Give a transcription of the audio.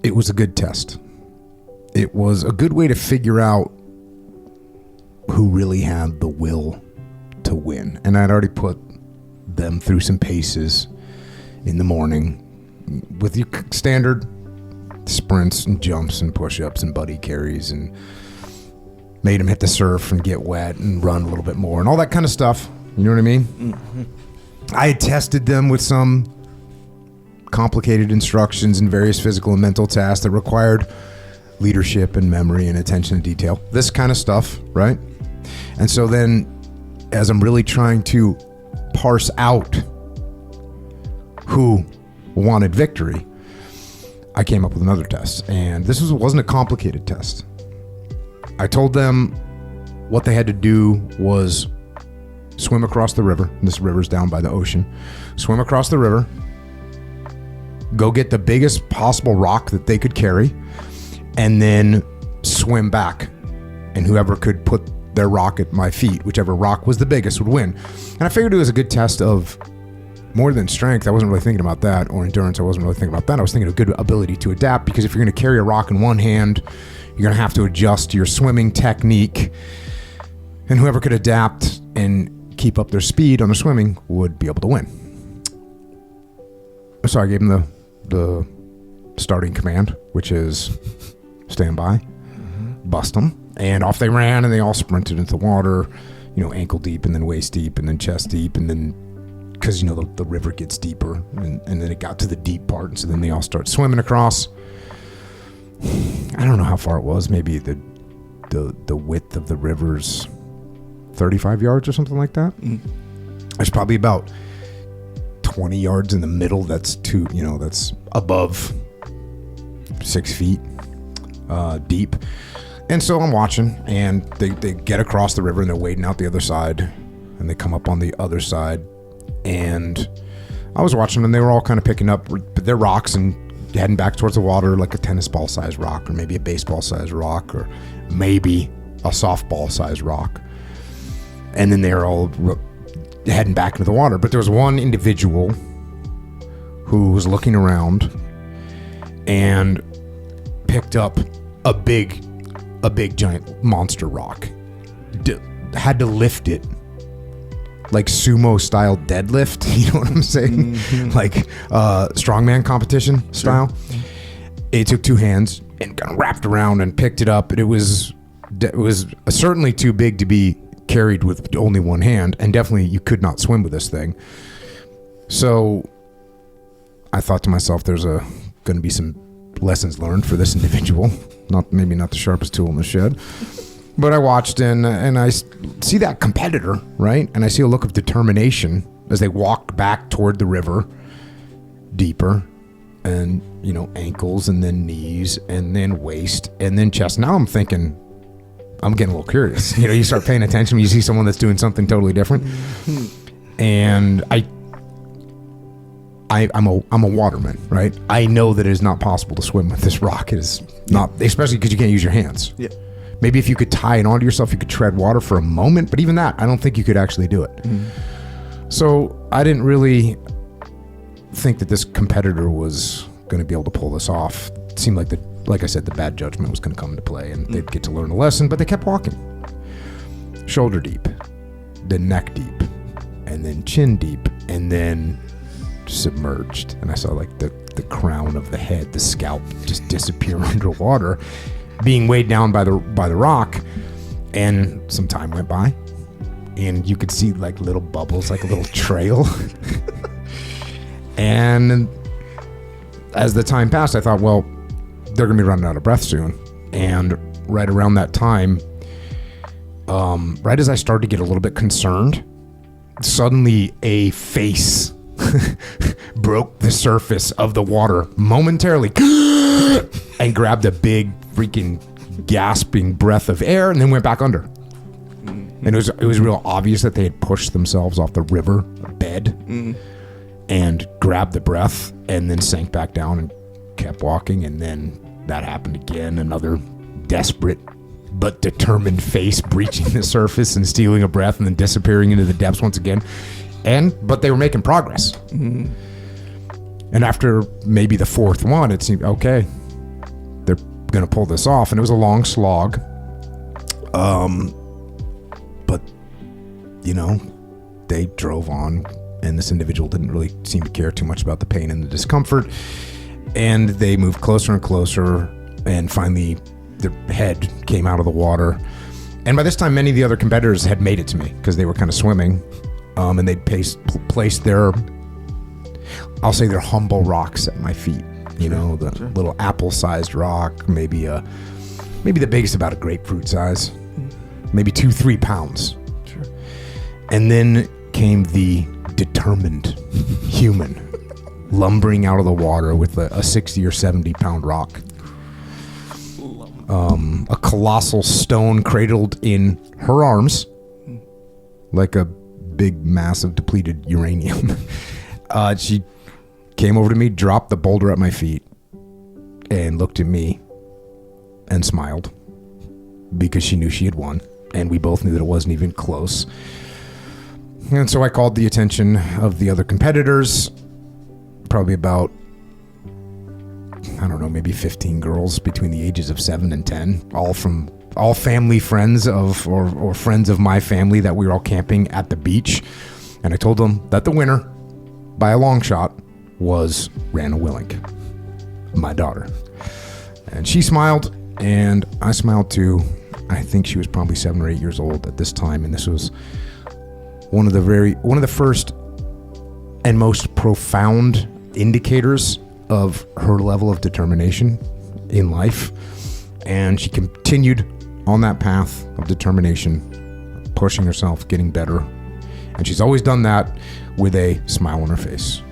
it was a good test. It was a good way to figure out who really had the will to win. And I'd already put them through some paces in the morning with your standard sprints and jumps and push-ups and buddy carries, and made them hit the surf and get wet and run a little bit more and all that kind of stuff. You know what I mean? Mm-hmm. I had tested them with some complicated instructions and various physical and mental tasks that required leadership and memory and attention to detail. This kind of stuff, right? And so then, as I'm really trying to parse out who wanted victory, I came up with another test. And this wasn't a complicated test. I told them what they had to do was swim across the river. This river's down by the ocean. Swim across the river, go get the biggest possible rock that they could carry, and then swim back. And whoever could put their rock at my feet, whichever rock was the biggest, would win. And I figured it was a good test of more than strength. I wasn't really thinking about that, or endurance. I wasn't really thinking about that. I was thinking of good ability to adapt, because if you're going to carry a rock in one hand, you're going to have to adjust your swimming technique. And whoever could adapt and keep up their speed on the swimming would be able to win. So I gave them the starting command, which is stand by, bust them. And off they ran, and they all sprinted into the water, ankle deep, and then waist deep, and then chest deep, and then, because, the river gets deeper, and then it got to the deep part, and so then they all start swimming across. I don't know how far it was, maybe the width of the river's 35 yards or something like that. There's probably about 20 yards in the middle that's that's above 6 feet deep. And so I'm watching, and they get across the river, and they're wading out the other side, and they come up on the other side, and I was watching them, and they were all kind of picking up their rocks and heading back towards the water, like a tennis ball sized rock, or maybe a baseball sized rock, or maybe a softball sized rock. And then they're all heading back into the water. But there was one individual who was looking around and picked up a big giant monster rock. Had to lift it like sumo style deadlift. You know what I'm saying? Mm-hmm. Like strongman competition style. Sure. It took two hands and kind of wrapped around and picked it up. It was certainly too big to be carried with only one hand, and definitely you could not swim with this thing. So I thought to myself, there's going to be some lessons learned for this individual. Maybe not the sharpest tool in the shed, but I watched and I see that competitor, right? And I see a look of determination as they walked back toward the river, deeper, and ankles, and then knees, and then waist, and then chest. Now I'm thinking, I'm getting a little curious. You start paying attention when you see someone that's doing something totally different. And I'm a waterman, right? I know that it is not possible to swim with this rock. It is not, especially because you can't use your hands. Yeah. Maybe if you could tie it onto yourself, you could tread water for a moment, but even that, I don't think you could actually do it. So I didn't really think that this competitor was going to be able to pull this off. It seemed like I said, the bad judgment was going to come into play, and they'd get to learn a lesson, but they kept walking. Shoulder deep, then neck deep, and then chin deep, and then submerged. And I saw like the crown of the head, the scalp, just disappear underwater, being weighed down by the rock. And some time went by, and you could see like little bubbles, like a little trail. And as the time passed, I thought, well, they're going to be running out of breath soon. And right around that time, right as I started to get a little bit concerned, suddenly a face broke the surface of the water momentarily and grabbed a big freaking gasping breath of air, and then went back under. And it was real obvious that they had pushed themselves off the river bed and grabbed the breath, and then sank back down and kept walking. And then that happened again. Another desperate but determined face breaching the surface and stealing a breath, and then disappearing into the depths once again. But they were making progress. And after maybe the fourth one, it seemed, okay, they're going to pull this off. And it was a long slog. But, you know, they drove on, and this individual didn't really seem to care too much about the pain and the discomfort. And they moved closer and closer, and finally their head came out of the water. And by this time, many of the other competitors had made it to me because they were kind of swimming. And they'd placed their, I'll say, their humble rocks at my feet. You know, the little apple-sized rock, maybe the biggest about a grapefruit size, maybe 2-3 pounds. Sure. And then came the determined human lumbering out of the water with a 60 or 70 pound rock. A colossal stone cradled in her arms, like a big mass of depleted uranium. She came over to me, dropped the boulder at my feet, and looked at me and smiled because she knew she had won, and we both knew that it wasn't even close. And so I called the attention of the other competitors, probably about, I don't know, maybe 15 girls between the ages of 7 and 10, all family friends of, or friends of my family that we were all camping at the beach. And I told them that the winner, by a long shot, was Rana Willink, my daughter. And she smiled, and I smiled too. I think she was probably 7 or 8 years old at this time, and this was one of the first and most profound indicators of her level of determination in life. And she continued on that path of determination, pushing herself, getting better. And she's always done that with a smile on her face.